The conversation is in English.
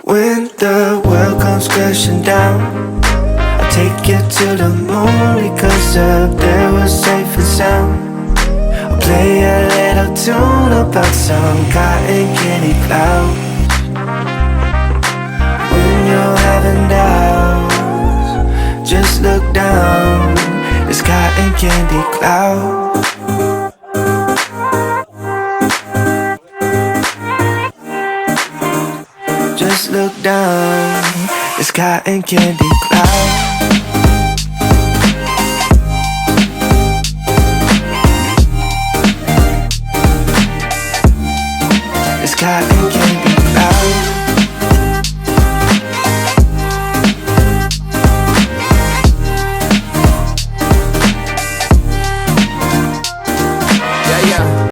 When the world comes crashing down, I'll take you to the moon because up there we're safe and sound. I'll play a little tune about some cotton candy clouds. When you're having doubts, just look down, it's cotton candy clouds. Just look down, it's cotton candy clouds. It's cotton candy.